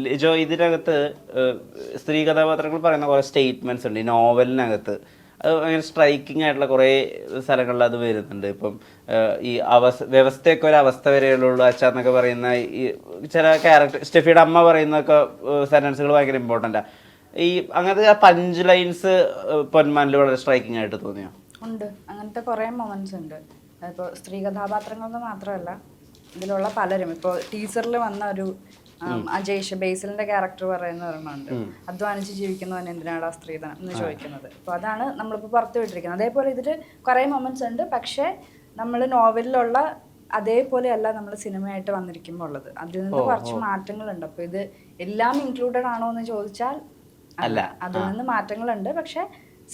ലിജോ ഇതിനകത്ത് സ്ത്രീ കഥാപാത്രങ്ങൾ പറയുന്ന കുറേ സ്റ്റേറ്റ്മെന്റ്സ് ഉണ്ട് ഈ നോവലിനകത്ത്. അത് ഭയങ്കര സ്ട്രൈക്കിംഗ് ആയിട്ടുള്ള കുറേ സ്ഥലങ്ങളിൽ അത് വരുന്നുണ്ട്. ഇപ്പം ഈ വ്യവസ്ഥയൊക്കെ ഒരു അവസ്ഥ വരെയുള്ളൂ അച്ഛ എന്നൊക്കെ പറയുന്ന ഈ ചില ക്യാരക്ടർ സ്റ്റെഫിയുടെ അമ്മ പറയുന്നൊക്കെ സെന്റൻസുകൾ ഭയങ്കര ഇമ്പോർട്ടൻ്റാണ്. ഈ അങ്ങനത്തെ ആ പഞ്ച് ലൈൻസ് പൊന്മാനിൽ വളരെ സ്ട്രൈക്കിംഗ് ആയിട്ട് തോന്നിയോ? ഉണ്ട്, അങ്ങനത്തെ കുറേ മൊമെന്റ്സ് ഉണ്ട്. ഇപ്പോൾ സ്ത്രീ കഥാപാത്രങ്ങൾക്ക് മാത്രമല്ല, ഇതിലുള്ള പലരും. ഇപ്പോൾ ടീച്ചറിൽ വന്ന ഒരു അജേഷ് ബേസിലിന്റെ ക്യാരക്ടർ പറയുന്ന ഒരെണ്ണമുണ്ട്, അധ്വാനിച്ച് ജീവിക്കുന്നവൻ എന്തിനാണ് ആ സ്ത്രീധനം എന്ന് ചോദിക്കുന്നത്. അപ്പോൾ അതാണ് നമ്മളിപ്പോൾ പുറത്ത് വിട്ടിരിക്കുന്നത്. അതേപോലെ ഇതിൽ കുറേ മൊമെന്റ്സ് ഉണ്ട്. പക്ഷേ നമ്മൾ നോവലിലുള്ള അതേപോലെയല്ല നമ്മൾ സിനിമയായിട്ട് വന്നിരിക്കുമ്പോൾ ഉള്ളത്. അതിൽ നിന്ന് കുറച്ച് മാറ്റങ്ങളുണ്ട്. അപ്പോൾ ഇത് എല്ലാം ഇൻക്ലൂഡഡ് ആണോ എന്ന് ചോദിച്ചാൽ അല്ല, അതിൽ നിന്ന് മാറ്റങ്ങളുണ്ട്. പക്ഷേ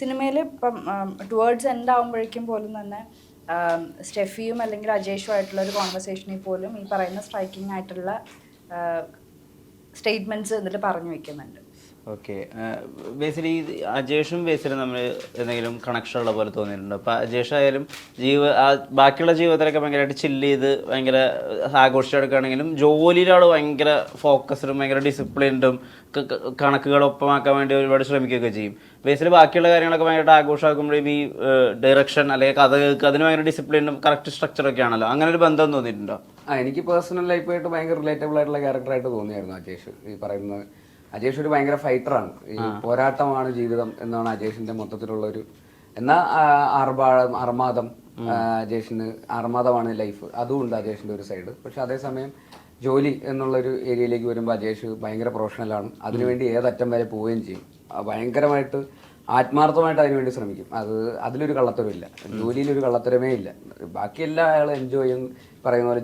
സിനിമയിൽ ഇപ്പം ടുവേർഡ്സ് എൻഡ് ആകുമ്പോഴേക്കും പോലും തന്നെ സ്റ്റെഫിയും അല്ലെങ്കിൽ അജേഷും ആയിട്ടുള്ള ഒരു കോൺവെർസേഷനിൽ പോലും ഈ പറയുന്ന സ്ട്രൈക്കിംഗ് ആയിട്ടുള്ള സ്റ്റേറ്റ്മെന്റ്സ് എന്നിട്ട് പറഞ്ഞു വെക്കുന്നുണ്ട്. ഓക്കെ, ബേസിലി അജേഷും ബേസിലും നമ്മൾ എന്തെങ്കിലും കണക്ഷൻ ഉള്ള പോലെ തോന്നിയിട്ടുണ്ടോ? അപ്പോൾ അജേഷ് ആയാലും ബാക്കിയുള്ള ജീവിതത്തിലൊക്കെ ഭയങ്കരമായിട്ട് ചില്ല് ചെയ്ത് ഭയങ്കര ആഘോഷിച്ചെടുക്കുകയാണെങ്കിലും ജോലിയിലാണ് ഭയങ്കര ഫോക്കസ്ഡും ഭയങ്കര ഡിസിപ്ലിൻഡും കണക്കുകൾ ഒപ്പമാക്കാൻ വേണ്ടി ഒരുപാട് ശ്രമിക്കുകയൊക്കെ ചെയ്യും. ബേസിൽ ബാക്കിയുള്ള കാര്യങ്ങളൊക്കെ ഭയങ്കരമായിട്ട് ആഘോഷമാക്കുമ്പോഴും ഈ ഡയറക്ഷൻ അല്ലെങ്കിൽ കഥകൾക്ക് അതിന് ഭയങ്കര ഡിസിപ്ലിനും കറക്റ്റ് സ്ട്രക്ചറൊക്കെ ആണല്ലോ. അങ്ങനെ ഒരു ബന്ധം തോന്നിയിട്ടുണ്ടോ? എനിക്ക് പേഴ്സണൽ ലൈഫായിട്ട് ഭയങ്കര റിലേറ്റബിൾ ആയിട്ടുള്ള ക്യാരക്ടറായിട്ട് തോന്നിയായിരുന്നു അജേഷ്. ഈ പറയുന്നത് അജേഷ് ഒരു ഭയങ്കര ഫൈറ്ററാണ്. ഈ പോരാട്ടമാണ് ജീവിതം എന്നാണ് അജേഷിന്റെ മൊത്തത്തിലുള്ള ഒരു. എന്നാൽ അർമാദം അജേഷിന് അർമാദമാണ് ലൈഫ്, അതുമുണ്ട് അജേഷിന്റെ ഒരു സൈഡ്. പക്ഷെ അതേസമയം ജോലി എന്നുള്ളൊരു ഏരിയയിലേക്ക് വരുമ്പോൾ അജേഷ് ഭയങ്കര പ്രൊഫഷണലാണ്. അതിനുവേണ്ടി ഏതറ്റം വരെ പോവുകയും ചെയ്യും. ഭയങ്കരമായിട്ട് ആത്മാർത്ഥമായിട്ട് അതിനുവേണ്ടി ശ്രമിക്കും. അതിലൊരു കള്ളത്തരമില്ല, ജോലിയിലൊരു കള്ളത്തരമേ ഇല്ല. ബാക്കിയെല്ലാം അയാൾ എൻജോയ് ചെയ്യും. പറയുന്ന പോലെ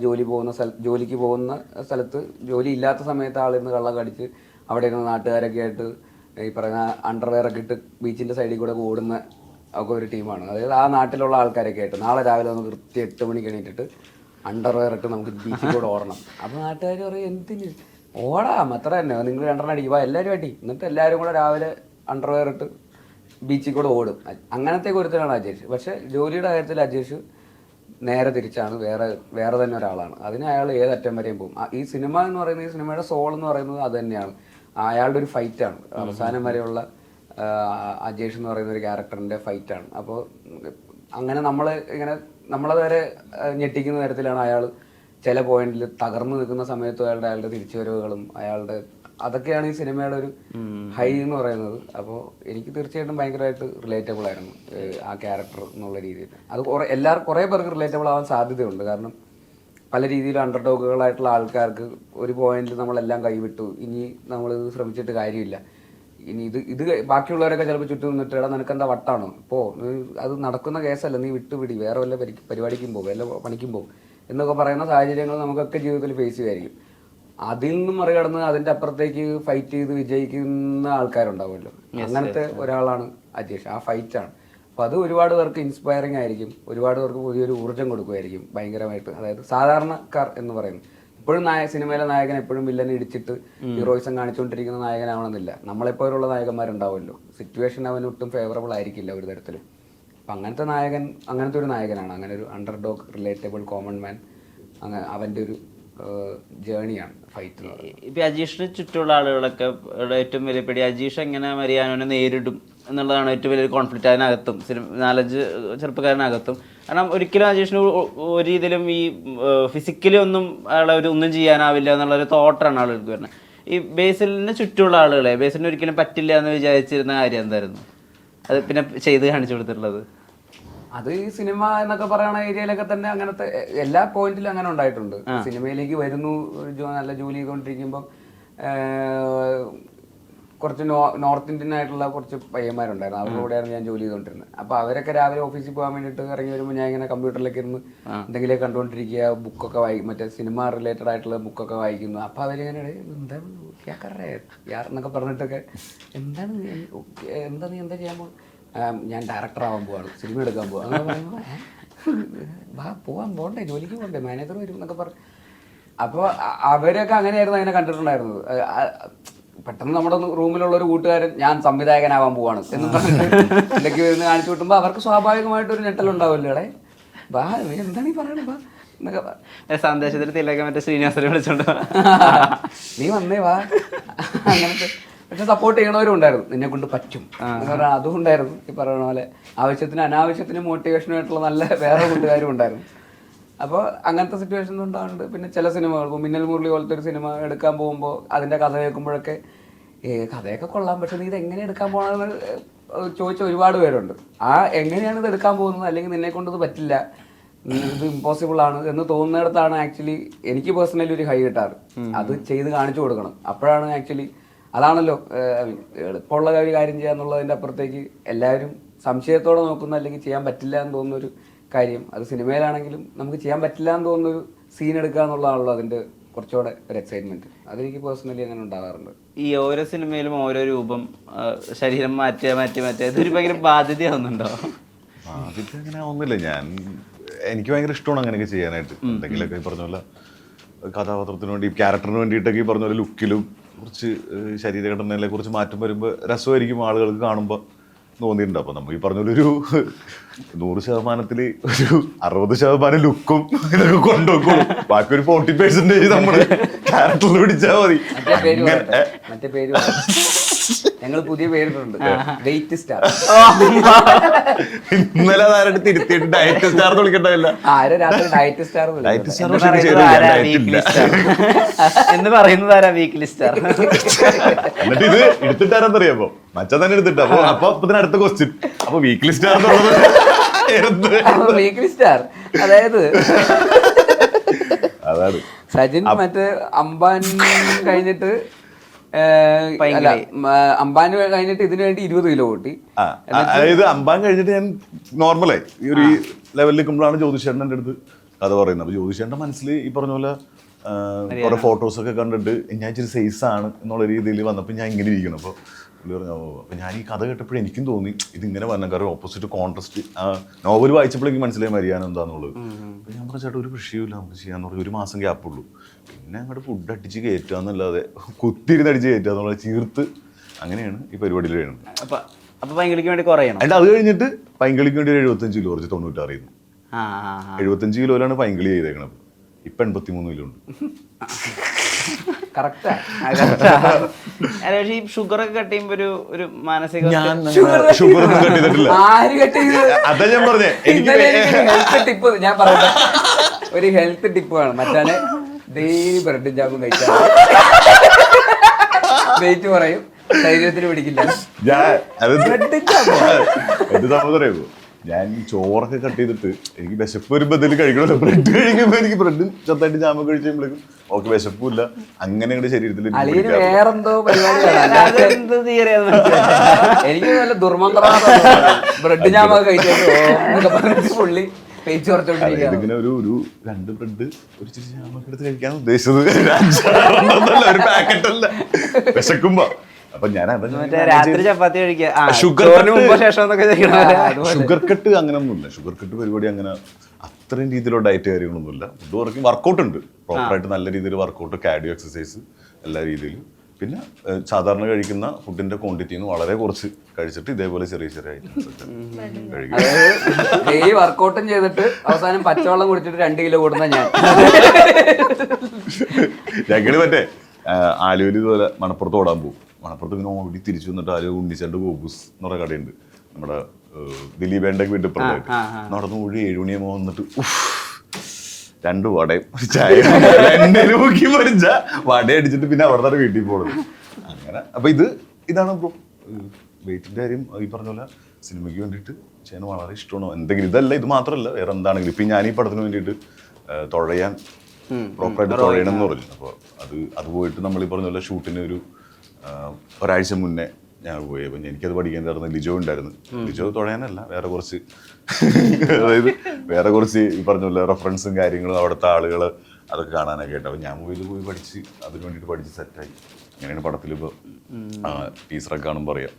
ജോലിക്ക് പോകുന്ന സ്ഥലത്ത് ജോലി ഇല്ലാത്ത സമയത്ത് ആളിരുന്ന് കള്ളം കടിച്ച് അവിടെ ഇരുന്ന് നാട്ടുകാരൊക്കെ ആയിട്ട് ഈ പറയുന്ന അണ്ടർവെയർ ഒക്കെ ഇട്ട് ബീച്ചിൻ്റെ സൈഡിൽ കൂടെ ഓടുന്ന ഒക്കെ ഒരു ടീമാണ്. അതായത് ആ നാട്ടിലുള്ള ആൾക്കാരൊക്കെ ആയിട്ട് നാളെ രാവിലെ നമുക്ക് കൃത്യം 8 മണിക്ക് എണീറ്റിട്ട് അണ്ടർവെയർ ഇട്ട് നമുക്ക് ബീച്ചിൽ കൂടെ ഓടണം. അപ്പോൾ നാട്ടുകാർ പറയും എന്തിന് ഓടാം, അത്ര തന്നെ, നിങ്ങൾ 2 അടിക്കുക എല്ലാവരും അടി. എന്നിട്ട് എല്ലാവരും കൂടെ രാവിലെ അണ്ടർവെയർ ഇട്ട് ബീച്ചിൽ കൂടെ ഓടും. അങ്ങനത്തെ ഒരുത്തനാണ് അജേഷ്. പക്ഷേ ജോലിയുടെ കാര്യത്തിൽ അജേഷ് നേരെ തിരിച്ചാണ്, വേറെ തന്നെ ഒരാളാണ്. അതിന് അയാൾ ഏതറ്റം വരെയും പോകും. ഈ സിനിമ എന്ന് പറയുന്നത്, ഈ സിനിമയുടെ സോൾ എന്ന് പറയുന്നത് അത് തന്നെയാണ്. അയാളുടെ ഒരു ഫൈറ്റാണ് അവസാനം വരെയുള്ള അജേഷ് എന്ന് പറയുന്ന ഒരു ക്യാരക്ടറിൻ്റെ ഫൈറ്റാണ്. അപ്പോൾ അങ്ങനെ നമ്മളെ വരെ ഞെട്ടിക്കുന്ന തരത്തിലാണ് അയാൾ ചില പോയിന്റിൽ തകർന്നു നിൽക്കുന്ന സമയത്തും അയാളുടെ തിരിച്ചുവരവുകളും അതൊക്കെയാണ് ഈ സിനിമയുടെ ഒരു ഹൈ എന്ന് പറയുന്നത്. അപ്പോൾ എനിക്ക് തീർച്ചയായിട്ടും ഭയങ്കരമായിട്ട് റിലേറ്റബിൾ ആയിരുന്നു ആ ക്യാരക്ടർ എന്നുള്ള രീതിയിൽ. അത് കുറേ പേർക്ക് റിലേറ്റബിൾ ആവാൻ സാധ്യതയുണ്ട്. കാരണം പല രീതിയിലും അണ്ടർഡോഗുകളായിട്ടുള്ള ആൾക്കാർക്ക് ഒരു പോയിന്റിൽ നമ്മളെല്ലാം കൈവിട്ടു, ഇനി നമ്മളിത് ശ്രമിച്ചിട്ട് കാര്യമില്ല, ഇനി ഇത് ബാക്കിയുള്ളവരൊക്കെ ചിലപ്പോൾ ചുറ്റും നിന്നിട്ട് ഇടാൻ നിനക്കെന്താ വട്ടാണോ, ഇപ്പോൾ അത് നടക്കുന്ന കേസല്ല, നീ വിട്ടുപിടി, വേറെ വല്ല പരിപാടിക്കും പോകും, വല്ല പണിക്കും പോകും എന്നൊക്കെ പറയുന്ന സാഹചര്യങ്ങൾ നമുക്കൊക്കെ ജീവിതത്തിൽ ഫേസ് ചെയ്യുമായിരിക്കും. അതിൽ നിന്നും മറികടന്ന് അതിൻ്റെ അപ്പുറത്തേക്ക് ഫൈറ്റ് ചെയ്ത് വിജയിക്കുന്ന ആൾക്കാരുണ്ടാവുമല്ലോ. അങ്ങനത്തെ ഒരാളാണ് അജേഷ്. ആ ഫൈറ്റാണ്. അപ്പോൾ അത് ഒരുപാട് പേർക്ക് ഇൻസ്പയറിംഗ് ആയിരിക്കും, ഒരുപാട് പേർക്ക് പുതിയൊരു ഊർജ്ജം കൊടുക്കുമായിരിക്കും ഭയങ്കരമായിട്ട്. അതായത് സാധാരണക്കാർ എന്ന് പറയുന്നത് എപ്പോഴും സിനിമയിലെ നായകൻ എപ്പോഴും വില്ലനെ ഇടിച്ചിട്ട് ഹീറോയിസം കാണിച്ചുകൊണ്ടിരിക്കുന്ന നായകനാവണമെന്നില്ല. നമ്മളെപ്പോലുള്ള നായകന്മാരുണ്ടാവുമല്ലോ, സിറ്റുവേഷൻ അവന് ഒട്ടും ഫേവറബിൾ ആയിരിക്കില്ല ഒരു തരത്തിലും. അപ്പം അങ്ങനത്തെ ഒരു നായകനാണ്, അങ്ങനെ ഒരു അണ്ടർഡോഗ് റിലേറ്റബിൾ കോമൺ മാൻ. അവൻ്റെ ഒരു ജേണിയാണ് ഫൈറ്റ്. ഇപ്പം അജീഷിന് ചുറ്റുമുള്ള ആളുകളൊക്കെ ഏറ്റവും വലിയ പേടി അജീഷ് എങ്ങനെ മരിയാനോനെ നേരിടും എന്നുള്ളതാണ് ഏറ്റവും വലിയൊരു കോൺഫ്ലിക്റ്റ്. അതിനകത്തും 4-5 ചെറുപ്പക്കാരനകത്തും. കാരണം ഒരിക്കലും അജീഷിന് ഒരു രീതിയിലും ഈ ഫിസിക്കലി അയാളെ ഒന്നും ചെയ്യാനാവില്ല എന്നുള്ളൊരു തോട്ടാണ് ആളുകൾക്ക് വരുന്നത്. ഈ ബേസിലിന് ചുറ്റുമുള്ള ആളുകളെ ബേസിലിന് ഒരിക്കലും പറ്റില്ല എന്ന് വിചാരിച്ചിരുന്ന കാര്യം എന്തായിരുന്നു? അത് പിന്നെ ചെയ്ത് കാണിച്ചു കൊടുത്തിട്ടുള്ളത് അത് ഈ സിനിമ എന്നൊക്കെ പറയുന്ന ഏരിയയിലൊക്കെ തന്നെ അങ്ങനത്തെ എല്ലാ പോയിന്റിലും അങ്ങനെ ഉണ്ടായിട്ടുണ്ട്. സിനിമയിലേക്ക് വരുന്നു, നല്ല ജോലി ചെയ്തുകൊണ്ടിരിക്കുമ്പോൾ കുറച്ച് നോർത്ത് ഇന്ത്യൻ ആയിട്ടുള്ള കുറച്ച് പയ്യന്മാരുണ്ടായിരുന്നു, അവരുടെ കൂടെയായിരുന്നു ഞാൻ ജോലി ചെയ്തുകൊണ്ടിരുന്നത്. അപ്പോൾ അവരൊക്കെ രാവിലെ ഓഫീസിൽ പോകാൻ വേണ്ടിയിട്ട് ഇറങ്ങി വരുമ്പോൾ ഞാൻ ഇങ്ങനെ കമ്പ്യൂട്ടറിലേക്ക് ഇരുന്ന് എന്തെങ്കിലും കണ്ടുകൊണ്ടിരിക്കുക, ബുക്കൊക്കെ മറ്റേ സിനിമ റിലേറ്റഡ് ആയിട്ടുള്ള ബുക്കൊക്കെ വായിക്കുന്നു. അപ്പോൾ അവരിങ്ങനെ എന്താണ് എന്നൊക്കെ പറഞ്ഞിട്ടൊക്കെ എന്താ നീ എന്താ ചെയ്യാൻ പോകും, ഞാൻ ഡയറക്ടർ ആവാൻ പോവാണ്, സിനിമ എടുക്കാൻ പോവാ, അങ്ങനെ പറയുമ്പോൾ പോകണ്ടേ, ജോലിക്ക് പോകണ്ടേ, മാനേജർ വരും എന്നൊക്കെ പറഞ്ഞു. അപ്പോൾ അവരൊക്കെ അങ്ങനെയായിരുന്നു അതിനെ കണ്ടിട്ടുണ്ടായിരുന്നത്. പെട്ടെന്ന് നമ്മുടെ റൂമിലുള്ള ഒരു കൂട്ടുകാരൻ ഞാൻ സംവിധായകനാവാൻ പോവാണ് എന്നും പറഞ്ഞിട്ട് ഇടയ്ക്ക് വരുന്ന കാണിച്ചു വിട്ടുമ്പോൾ അവർക്ക് സ്വാഭാവികമായിട്ടൊരു ഞെട്ടലുണ്ടാവില്ലേ, എന്താണ് ഈ പറയണേ, എന്നൊക്കെ സന്ദേശത്തിൽ തിലക മറ്റേ ശ്രീനിവാസനെ വിളിച്ചോണ്ട് നീ വന്നേ വാ അങ്ങനത്തെ. പക്ഷെ സപ്പോർട്ട് ചെയ്യണവരും ഉണ്ടായിരുന്നു, നിന്നെ കൊണ്ട് പറ്റും എന്ന് പറഞ്ഞാൽ അതും ഉണ്ടായിരുന്നു. ഈ പറയുന്ന പോലെ ആവശ്യത്തിന് അനാവശ്യത്തിന് മോട്ടിവേഷനായിട്ടുള്ള നല്ല വേറെ കൂട്ടുകാരും ഉണ്ടായിരുന്നു. അപ്പോൾ അങ്ങനത്തെ സിറ്റുവേഷൻ ഉണ്ടാകുന്നുണ്ട്. പിന്നെ ചില സിനിമകൾ, ഇപ്പോൾ മിന്നൽ മുരളി പോലത്തെ ഒരു സിനിമ എടുക്കാൻ പോകുമ്പോൾ അതിൻ്റെ കഥ കേൾക്കുമ്പോഴൊക്കെ കഥയൊക്കെ കൊള്ളാം, പക്ഷെ നീ ഇത് എങ്ങനെ എടുക്കാൻ പോകണമെന്ന് ചോദിച്ച ഒരുപാട് പേരുണ്ട്. എങ്ങനെയാണ് ഇത് എടുക്കാൻ പോകുന്നത്, അല്ലെങ്കിൽ നിന്നെ കൊണ്ടത് പറ്റില്ല, ഇത് ഇമ്പോസിബിൾ ആണ് എന്ന് തോന്നുന്നിടത്താണ് ആക്ച്വലി എനിക്ക് പേഴ്സണലി ഒരു ഹൈ കിട്ടാറ്. അത് ചെയ്ത് കാണിച്ചു കൊടുക്കണം. അപ്പോഴാണ് ആക്ച്വലി അതാണല്ലോ എളുപ്പമുള്ള ഒരു കാര്യം ചെയ്യാന്നുള്ളതിൻ്റെ അപ്പുറത്തേക്ക് എല്ലാവരും സംശയത്തോടെ നോക്കുന്ന, അല്ലെങ്കിൽ ചെയ്യാൻ പറ്റില്ല എന്ന് തോന്നുന്നൊരു കാര്യം. അത് സിനിമയിലാണെങ്കിലും നമുക്ക് ചെയ്യാൻ പറ്റില്ല എന്ന് തോന്നുന്നൊരു സീൻ എടുക്കുക എന്നുള്ളതാണല്ലോ അതിൻ്റെ കുറച്ചുകൂടെ ഒരു എക്സൈറ്റ്മെന്റ്. അതെനിക്ക് പേഴ്സണലി അങ്ങനെ ഉണ്ടാകാറുണ്ട്. ഈ ഓരോ സിനിമയിലും ഓരോ രൂപം ശരീരം മാറ്റി ഇതൊരു ഭയങ്കര ബാധ്യതയാവുന്നുണ്ടോ? ബാധ്യത അങ്ങനെ ഒന്നുമില്ല. എനിക്ക് ഭയങ്കര ഇഷ്ടമാണ് അങ്ങനെയൊക്കെ ചെയ്യാനായിട്ട്. എന്തെങ്കിലുമൊക്കെ ഈ പറഞ്ഞ പോലെ കഥാപാത്രത്തിന് വേണ്ടി, ക്യാരക്ടറിന് വേണ്ടിയിട്ടൊക്കെ ഈ പറഞ്ഞ പോലെ ലുക്കിലും കുറച്ച് ശരീരഘടനയിലെ കുറച്ച് മാറ്റം വരുമ്പോൾ രസമായിരിക്കും ആളുകൾക്ക് കാണുമ്പോൾ തോന്നിയിട്ടുണ്ട്. അപ്പോൾ നമ്മൾ ഈ പറഞ്ഞൊരു 100% ഒരു 60% ലുക്കും ഇതൊക്കെ കൊണ്ടുപോകും, ബാക്കി ഒരു 40% നമ്മൾ ക്യാരക്ടറിൽ പിടിച്ചാൽ മതി. മറ്റേ പേര് ഞങ്ങൾ പുതിയ പേരിട്ടുണ്ട്, ഡേറ്റ് സ്റ്റാർ. ഇന്നലെ അതാരുടെ തിരുത്തിയിട്ട് ഡയറ്റ് സ്റ്റാർ എന്ന് വിളിക്കണ്ടാവില്ല, ആരും രാത്രി ഡയറ്റ് സ്റ്റാർ എന്ന് പറയുന്നത് ആരാ? Weekly star. എന്നിട്ട് ഇത് എടുത്തിട്ടാരെന്നറിയാമോ? മച്ചാൻ തന്നെ എടുത്തിട്ട്. അപ്പൊ അടുത്ത ക്വസ്റ്റ്യൻ, അപ്പൊ വീക്ക്ലി സ്റ്റാർ വീക്ക്ലി സ്റ്റാർ അതായത് അതാണ് സജിൻ മറ്റേ അംബാൻ കഴിഞ്ഞിട്ട് അംബാന് കഴിഞ്ഞിട്ട് ഇതിനു വേണ്ടി 20 കിലോ കൂട്ടി. അതായത് അംബാൻ കഴിഞ്ഞിട്ട് ഞാൻ നോർമലായി ഈ ഒരു ലെവലിൽ നിൽക്കുമ്പോഴാണ് ജ്യോതിഷേട്ടൻ എൻ്റെ അടുത്ത് കഥ പറയുന്നത്. അപ്പൊ ജ്യോതിഷേട്ടൻ്റെ മനസ്സിൽ ഈ പറഞ്ഞ പോലെ കുറെ ഫോട്ടോസൊക്കെ കണ്ടിട്ട് ഞാൻ ഇച്ചിരി സൈസ് ആണ് എന്നുള്ള രീതിയിൽ വന്നപ്പോൾ ഞാൻ ഇങ്ങനെ ഇരിക്കണം. അപ്പോൾ പുള്ളി പറഞ്ഞു, അപ്പോൾ ഞാൻ ഈ കഥ കേട്ടപ്പോൾ എനിക്കും തോന്നി ഇതിങ്ങനെ വരണം, കാരണം ഓപ്പോസിറ്റ് കോൺട്രസ്റ്റ്. നോവൽ വായിച്ചപ്പോഴേക്കും മനസ്സിലായി മരിയാനം എന്താണെന്നുള്ളത്. അപ്പോൾ ഞാൻ പറഞ്ഞ ചേട്ടാ ഒരു വിഷയമില്ല, നമുക്ക് ചെയ്യാന്ന് പറഞ്ഞു. 1 മാസം ഗ്യാപ്പുള്ളൂ. പിന്നെ അങ്ങോട്ട് ഫുഡ് അടിച്ച് കയറ്റുക എന്നല്ലാതെ കുത്തിരുന്ന് അടിച്ച് കയറ്റുക എന്നുള്ളത് ചീർത്ത് അങ്ങനെയാണ് ഈ പരിപാടിയിൽ വേണം. അപ്പൊ പൈങ്കിളിക്ക് വേണ്ടി കുറയണം. എന്നിട്ട് അത് കഴിഞ്ഞിട്ട് പൈങ്കിളിക്ക് വേണ്ടി 75 കിലോ കുറച്ച് 96 75 കിലോയിലാണ് പൈങ്കിളി ചെയ്തേക്കണത്. ഇപ്പൊ 83 കിലോ ഉണ്ട്. ഈ ഷുഗർ ഒക്കെ കട്ട് ചെയ്യുമ്പോ ഒരു മാനസിക ഷുഗർ ഒന്നും കട്ട് ചെയ്തിട്ടില്ല. അതാ ഞാൻ പറഞ്ഞേ. ഹെൽത്ത് ടിപ്പ് ഞാൻ പറയട്ടെ, ഒരു ഹെൽത്ത് ടിപ്പ് വേണം. മറ്റാണ് ഡെയിലി ബ്രെഡും ജാമും കഴിച്ചാൽ വെയിറ്റ് പറയും, ശരീരത്തിന് പിടിക്കില്ല. എന്ത് സംഭവം അറിയാമോ? ഞാൻ ചോറൊക്കെ കട്ട് ചെയ്തിട്ട് എനിക്ക് വിശപ്പ് വരുമ്പോൾ എന്തെങ്കിലും കഴിക്കണമല്ലോ. ബ്രെഡ് കഴിക്കുമ്പോൾ എനിക്ക് ബ്രെഡും ചെറുതായിട്ട് ജാമൊക്കെ കഴിച്ച് കഴിയുമ്പോഴേക്കും ഓക്കെ വിശപ്പില്ല. അങ്ങനെ ഞങ്ങളുടെ ശരീരത്തിൽ വേറെന്തോ എനിക്ക് നല്ല ദുർമന്ത്രമാണ്. ബ്രെഡ് ജാമൊക്കെ കഴിച്ചു പുള്ളി ഇതിങ്ങനെ ഒരു 2 ബ്രെഡ് ഒരു ചിരി ജാമൊക്കെ എടുത്ത് കഴിക്കാൻ ഉദ്ദേശിച്ചത്. ഒരു പാക്കറ്റ് അല്ല, വിശക്കുമ്പോ. അപ്പൊ ഞാൻ രാത്രി ചപ്പാത്തി കഴിക്കുക, ഷുഗർ കട്ട് അങ്ങനെയൊന്നുമില്ല. ഷുഗർ കട്ട് പരിപാടി അങ്ങനെ അത്രയും രീതിയിലുള്ള ഡയറ്റ് കാര്യങ്ങളൊന്നുമില്ല. ഫുഡ് വർക്കിംഗ് വർക്കൗട്ട് ഉണ്ട്, പ്രോപ്പറായിട്ട് നല്ല രീതിയിൽ വർക്കൗട്ട്, കാർഡിയോ എക്സസൈസ് എല്ലാ രീതിയിലും. പിന്നെ സാധാരണ കഴിക്കുന്ന ഫുഡിന്റെ ക്വാണ്ടിറ്റിന്ന് വളരെ കുറച്ച് കഴിച്ചിട്ട് ഇതേപോലെ ചെറിയ ഐറ്റംസ് ഒക്കെ കഴിക്കും. ഡെയിലി വർക്കൗട്ടും ചെയ്തിട്ട് അവസാനം പച്ചവെള്ളം കുടിച്ചിട്ട് 2 കിലോ കൂടുന്ന ഞങ്ങള് മറ്റേ ആലുവയിൽ ഇതുപോലെ മണപ്പുറത്ത് ഓടാൻ പോകും. മണപ്പുറത്ത് ഇങ്ങനെ ഓടി തിരിച്ചു വന്നിട്ട് ആലുവ ഉണ്ണിച്ചണ്ട് ഗോബൂസ് എന്ന് പറഞ്ഞ കടയുണ്ട് നമ്മുടെ ദിലീപേൻ്റെ വീട്ടിൽ പുറത്തായിട്ട്. നടന്നു കൂടി 7 മണിയാകുമ്പോൾ വന്നിട്ട് 2 വടയും ഒരു ചായ നോക്കി മരിച്ച വട അടിച്ചിട്ട് പിന്നെ അവിടെ തന്നെ വീട്ടിൽ പോകുന്നത് അങ്ങനെ. അപ്പൊ ഇതാണ് ഇപ്പോൾ വെയിറ്റിന്റെ കാര്യം. ഈ പറഞ്ഞ പോലെ സിനിമയ്ക്ക് വേണ്ടിയിട്ട് ചെയ്യാൻ വളരെ ഇഷ്ടമാണ്. എന്തെങ്കിലും ഇതല്ല, ഇത് മാത്രമല്ല വേറെ എന്താണെങ്കിലും. ഇപ്പം ഞാൻ ഈ പടത്തിന് വേണ്ടിയിട്ട് തുഴയാൻ പ്രോപ്പറായിട്ട് തുഴയണം എന്ന് പറഞ്ഞു. അപ്പോൾ അത് പോയിട്ട് നമ്മൾ ഈ പറഞ്ഞ പോലെ ഷൂട്ടിന് ഒരാഴ്ച മുന്നേ ഞാൻ പോയി. അപ്പം എനിക്കത് പഠിക്കേണ്ടതായിരുന്നു. ലിജോ ഉണ്ടായിരുന്നു. ലിജോ തുഴയാനല്ല, വേറെ കുറച്ച് അതായത് വേറെ കുറച്ച് ഈ പറഞ്ഞ പോലെ റെഫറൻസും കാര്യങ്ങളും അവിടുത്തെ ആളുകൾ അതൊക്കെ കാണാനൊക്കെ ആയിട്ട്. അപ്പം ഞാൻ പോയി പഠിച്ച് അതിന് വേണ്ടിയിട്ട് പഠിച്ച് സെറ്റായി. അങ്ങനെയാണ് പടത്തിൽ ഇപ്പോൾ ടീച്ചറൊക്കെ കാണുമ്പോൾ അറിയാം.